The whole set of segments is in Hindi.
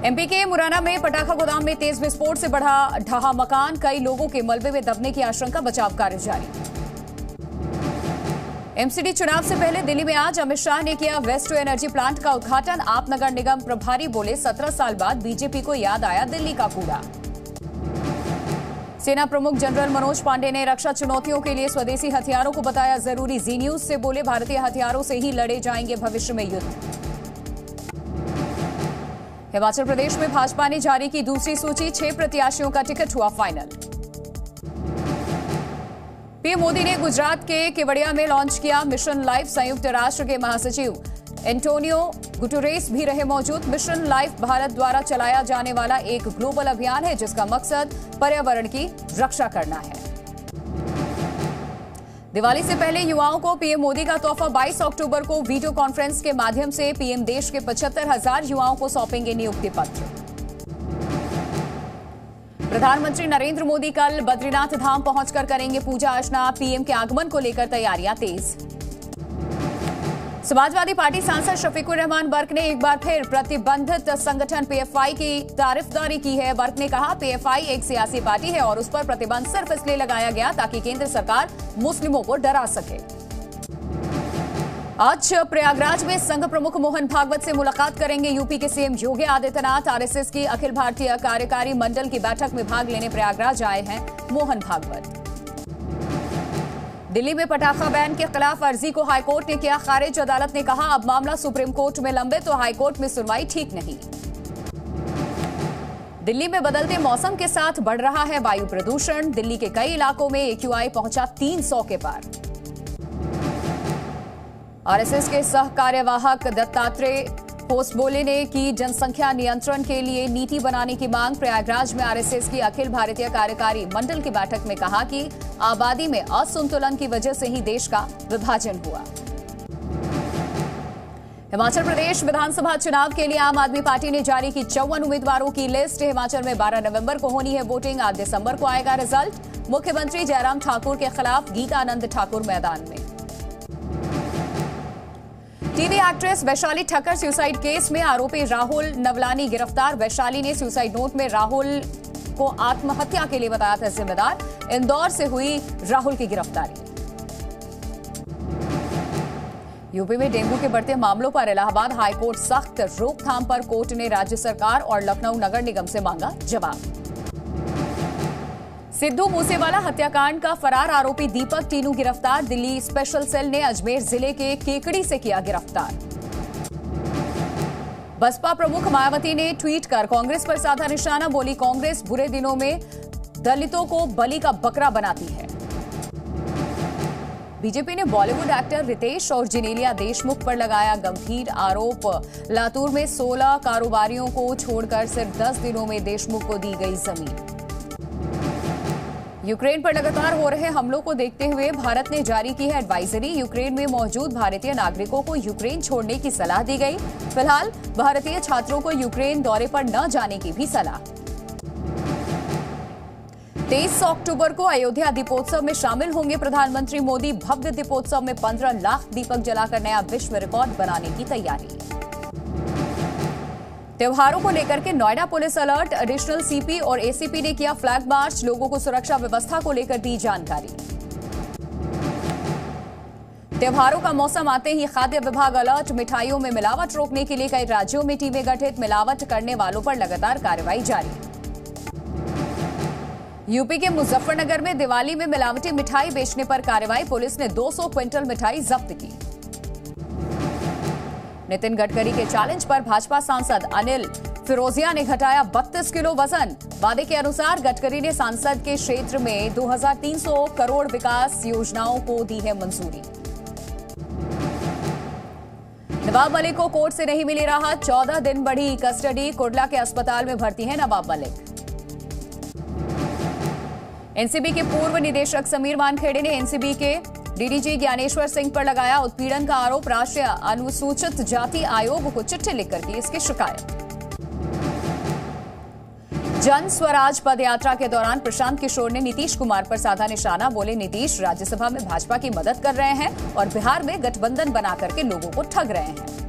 एमपी के मुरैना में पटाखा गोदाम में तेज विस्फोट से बढ़ा ढहा मकान, कई लोगों के मलबे में दबने की आशंका, बचाव कार्य जारी। एमसीडी चुनाव से पहले दिल्ली में आज अमित शाह ने किया वेस्ट टू एनर्जी प्लांट का उद्घाटन। आप नगर निगम प्रभारी बोले 17 साल बाद बीजेपी को याद आया दिल्ली का कूड़ा। सेना प्रमुख जनरल मनोज पांडे ने रक्षा चुनौतियों के लिए स्वदेशी हथियारों को बताया जरूरी। जी न्यूज से बोले भारतीय हथियारों से ही लड़े जाएंगे भविष्य में युद्ध। हिमाचल प्रदेश में भाजपा ने जारी की दूसरी सूची, 6 प्रत्याशियों का टिकट हुआ फाइनल। पीएम मोदी ने गुजरात के केवड़िया में लॉन्च किया मिशन लाइफ। संयुक्त राष्ट्र के महासचिव एंटोनियो गुटेरेस भी रहे मौजूद। मिशन लाइफ भारत द्वारा चलाया जाने वाला एक ग्लोबल अभियान है जिसका मकसद पर्यावरण की रक्षा करना है। दिवाली से पहले युवाओं को पीएम मोदी का तोहफा, 22 अक्टूबर को वीडियो कॉन्फ्रेंस के माध्यम से पीएम देश के 75,000 युवाओं को सौंपेंगे नियुक्ति पत्र। प्रधानमंत्री नरेंद्र मोदी कल बद्रीनाथ धाम पहुंचकर करेंगे पूजा अर्चना। पीएम के आगमन को लेकर तैयारियां तेज। समाजवादी पार्टी सांसद शफीकुर रहमान बर्क ने एक बार फिर प्रतिबंधित संगठन पीएफआई की तारीफदारी की है। बर्क ने कहा पीएफआई एक सियासी पार्टी है और उस पर प्रतिबंध सिर्फ इसलिए लगाया गया ताकि केंद्र सरकार मुस्लिमों को डरा सके। आज प्रयागराज में संघ प्रमुख मोहन भागवत से मुलाकात करेंगे यूपी के सीएम योगी आदित्यनाथ। आरएसएस की अखिल भारतीय कार्यकारी मंडल की बैठक में भाग लेने प्रयागराज आए हैं मोहन भागवत। दिल्ली में पटाखा बैन के खिलाफ अर्जी को हाईकोर्ट ने किया खारिज। अदालत ने कहा अब मामला सुप्रीम कोर्ट में लंबे तो हाईकोर्ट में सुनवाई ठीक नहीं। दिल्ली में बदलते मौसम के साथ बढ़ रहा है वायु प्रदूषण। दिल्ली के कई इलाकों में AQI पहुंचा 300 के पार। आरएसएस के सह कार्यवाहक दत्तात्रेय होसबोले ने की जनसंख्या नियंत्रण के लिए नीति बनाने की मांग। प्रयागराज में आरएसएस की अखिल भारतीय कार्यकारी मंडल की बैठक में कहा कि आबादी में असंतुलन की वजह से ही देश का विभाजन हुआ। हिमाचल प्रदेश विधानसभा चुनाव के लिए आम आदमी पार्टी ने जारी की 54 उम्मीदवारों की लिस्ट। हिमाचल में 12 नवंबर को होनी है वोटिंग, 8 दिसंबर को आएगा रिजल्ट। मुख्यमंत्री जयराम ठाकुर के खिलाफ गीतानंद ठाकुर मैदान में। TV actress Vaishali Thakkar suicide case में आरोपी राहुल नवलानी गिरफ्तार। वैशाली ने सुसाइड नोट में राहुल को आत्महत्या के लिए बताया था जिम्मेदार। इंदौर से हुई राहुल की गिरफ्तारी। यूपी में डेंगू के बढ़ते मामलों पर इलाहाबाद हाईकोर्ट सख्त। रोकथाम पर कोर्ट ने राज्य सरकार और लखनऊ नगर निगम से मांगा जवाब। सिद्धू मूसेवाला हत्याकांड का फरार आरोपी दीपक टीनू गिरफ्तार। दिल्ली स्पेशल सेल ने अजमेर जिले के केकड़ी से किया गिरफ्तार। बसपा प्रमुख मायावती ने ट्वीट कर कांग्रेस पर साधा निशाना। बोली कांग्रेस बुरे दिनों में दलितों को बलि का बकरा बनाती है। बीजेपी ने बॉलीवुड एक्टर रितेश और जिनेलिया देशमुख पर लगाया गंभीर आरोप। लातूर में 16 कारोबारियों को छोड़कर सिर्फ 10 दिनों में देशमुख को दी गई जमीन। यूक्रेन पर लगातार हो रहे हमलों को देखते हुए भारत ने जारी की है एडवाइजरी। यूक्रेन में मौजूद भारतीय नागरिकों को यूक्रेन छोड़ने की सलाह दी गई। फिलहाल भारतीय छात्रों को यूक्रेन दौरे पर न जाने की भी सलाह। 23 अक्टूबर को अयोध्या दीपोत्सव में शामिल होंगे प्रधानमंत्री मोदी। भव्य दीपोत्सव में 15 लाख दीपक जलाकर नया विश्व रिकॉर्ड बनाने की तैयारी। त्योहारों को लेकर के Noida police alert. Additional CP और एसीपी ने किया फ्लैग मार्च। लोगों को सुरक्षा व्यवस्था को लेकर दी जानकारी। त्योहारों का मौसम आते ही खाद्य विभाग अलर्ट। मिठाइयों में मिलावट रोकने के लिए कई राज्यों में टीमें गठित। मिलावट करने वालों पर लगातार कार्रवाई जारी। यूपी के मुजफ्फरनगर में दिवाली में मिलावटी मिठाई बेचने पर कार्रवाई। पुलिस ने 200 क्विंटल मिठाई जब्त की। नितिन गडकरी के चैलेंज पर भाजपा सांसद अनिल फिरोजिया ने घटाया 32 किलो वजन। वादे के अनुसार गडकरी ने सांसद के क्षेत्र में 2300 करोड़ विकास योजनाओं को दी है मंजूरी। नवाब मलिक को कोर्ट से नहीं मिली राहत। 14 दिन बढ़ी कस्टडी। कुर्ला के अस्पताल में भर्ती है नवाब मलिक। एनसीबी के पूर्व निदेशक समीर वानखेड़े ने एनसीबी के डीडीजी ज्ञानेश्वर सिंह पर लगाया उत्पीड़न का आरोप। राष्ट्रीय अनुसूचित जाति आयोग को चिट्ठी लिखकर की इसकी शिकायत। जन स्वराज पद यात्रा के दौरान प्रशांत किशोर ने नीतीश कुमार पर साधा निशाना। बोले नीतीश राज्यसभा में भाजपा की मदद कर रहे हैं और बिहार में गठबंधन बना करके लोगों को ठग रहे हैं।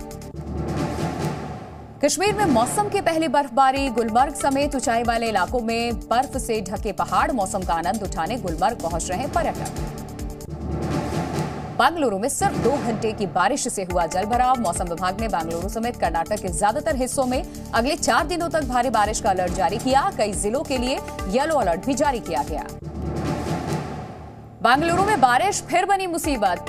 कश्मीर में मौसम की पहली बर्फबारी, गुलमर्ग समेत ऊंचाई वाले इलाकों में बर्फ से ढके पहाड़। मौसम का आनंद उठाने गुलमर्ग पहुंच रहे हैं पर्यटक। बेंगलुरु में सिर्फ 2 घंटे की बारिश से हुआ जलभराव। मौसम विभाग ने बेंगलुरु समेत कर्नाटक के ज्यादातर हिस्सों में अगले 4 दिनों तक भारी बारिश का अलर्ट जारी किया। कई जिलों के लिए येलो अलर्ट भी जारी किया गया। बेंगलुरु में बारिश फिर बनी मुसीबत।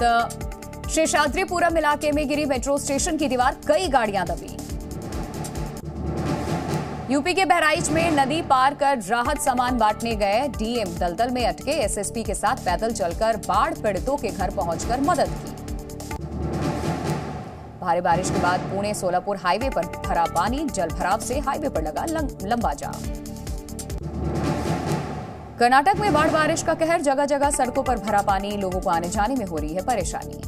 शेषाद्रीपुरम इलाके में गिरी मेट्रो स्टेशन की दीवार, कई गाड़ियां दबी। यूपी के बहराइच में नदी पार कर राहत सामान बांटने गए डीएम दलदल में अटके। एसएसपी के साथ पैदल चलकर बाढ़ पीड़ितों के घर पहुंचकर मदद की। भारी बारिश के बाद पुणे सोलापुर हाईवे पर भरा पानी। जलभराव से हाईवे पर लगा लंबा जाम। कर्नाटक में बाढ़ बारिश का कहर, जगह जगह सड़कों पर भरा पानी। लोगों को आने जाने में हो रही है परेशानी।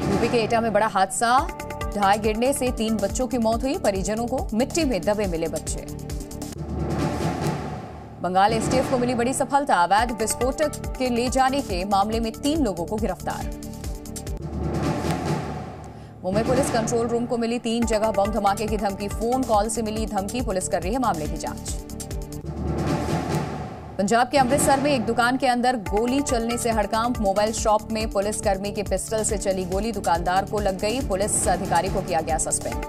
यूपी के एटा में बड़ा हादसा, ढाई गिरने से 3 बच्चों की मौत हुई। परिजनों को मिट्टी में दबे मिले बच्चे। बंगाल एसटीएफ को मिली बड़ी सफलता। अवैध विस्फोटक के ले जाने के मामले में 3 लोगों को गिरफ्तार। मुंबई पुलिस कंट्रोल रूम को मिली 3 जगह बम धमाके की धमकी। फोन कॉल से मिली धमकी, पुलिस कर रही है मामले की जांच। पंजाब के अमृतसर में एक दुकान के अंदर गोली चलने से हड़कंप। मोबाइल शॉप में पुलिसकर्मी के पिस्टल से चली गोली दुकानदार को लग गई। पुलिस अधिकारी को किया गया सस्पेंड।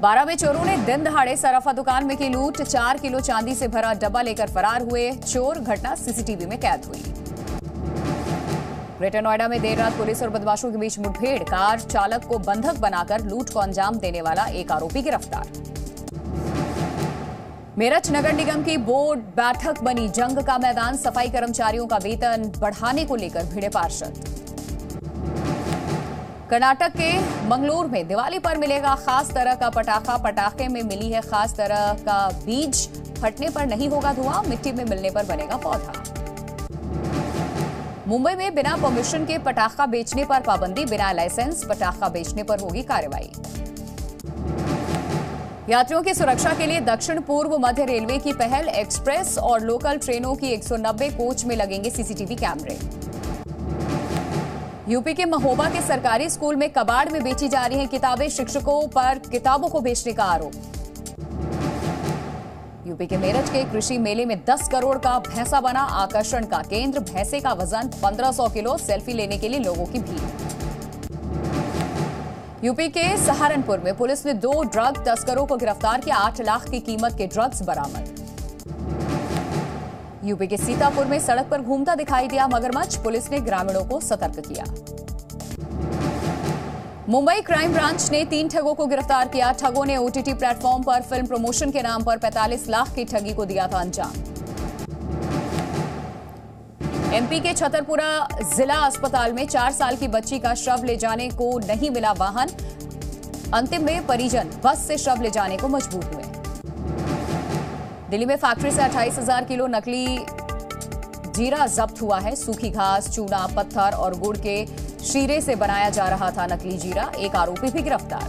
12 में चोरों ने दिन दहाड़े सराफा दुकान में की लूट। 4 किलो चांदी से भरा डब्बा लेकर फरार हुए चोर। घटना सीसीटीवी में कैद हुई। ग्रेटर नोएडा में देर रात पुलिस और बदमाशों के बीच मुठभेड़। कार चालक को बंधक बनाकर लूट को अंजाम देने वाला एक आरोपी गिरफ्तार। मेरठ नगर निगम की बोर्ड बैठक बनी जंग का मैदान। सफाई कर्मचारियों का वेतन बढ़ाने को लेकर भिड़े पार्षद। कर्नाटक के मंगलोर में दिवाली पर मिलेगा खास तरह का पटाखा। पटाखे में मिली है खास तरह का बीज। फटने पर नहीं होगा धुआं, मिट्टी में मिलने पर बनेगा पौधा। मुंबई में बिना परमिशन के पटाखा बेचने पर पाबंदी। बिना लाइसेंस पटाखा बेचने पर होगी कार्रवाई। यात्रियों की सुरक्षा के लिए दक्षिण पूर्व मध्य रेलवे की पहल। एक्सप्रेस और लोकल ट्रेनों की 190 कोच में लगेंगे सीसीटीवी कैमरे। यूपी के महोबा के सरकारी स्कूल में कबाड़ में बेची जा रही हैं किताबें। शिक्षकों पर किताबों को बेचने का आरोप। यूपी के मेरठ के कृषि मेले में 10 करोड़ का भैंसा बना आकर्षण का केंद्र। भैंसे का वजन 1500 किलो। सेल्फी लेने के लिए लोगों की भीड़। यूपी के सहारनपुर में पुलिस ने 2 ड्रग तस्करों को गिरफ्तार किया। 8 लाख की कीमत के ड्रग्स बरामद। यूपी के सीतापुर में सड़क पर घूमता दिखाई दिया मगरमच्छ। पुलिस ने ग्रामीणों को सतर्क किया। मुंबई क्राइम ब्रांच ने 3 ठगों को गिरफ्तार किया। ठगों ने ओटीटी प्लेटफॉर्म पर फिल्म प्रमोशन के नाम पर 45 लाख की ठगी को दिया था अंजाम। एमपी के छतरपुरा जिला अस्पताल में 4 साल की बच्ची का शव ले जाने को नहीं मिला वाहन। अंतिम में परिजन बस से शव ले जाने को मजबूर हुए। दिल्ली में फैक्ट्री से 28,000 किलो नकली जीरा जब्त हुआ है। सूखी घास, चूना, पत्थर और गुड़ के शीरे से बनाया जा रहा था नकली जीरा। एक आरोपी भी गिरफ्तार।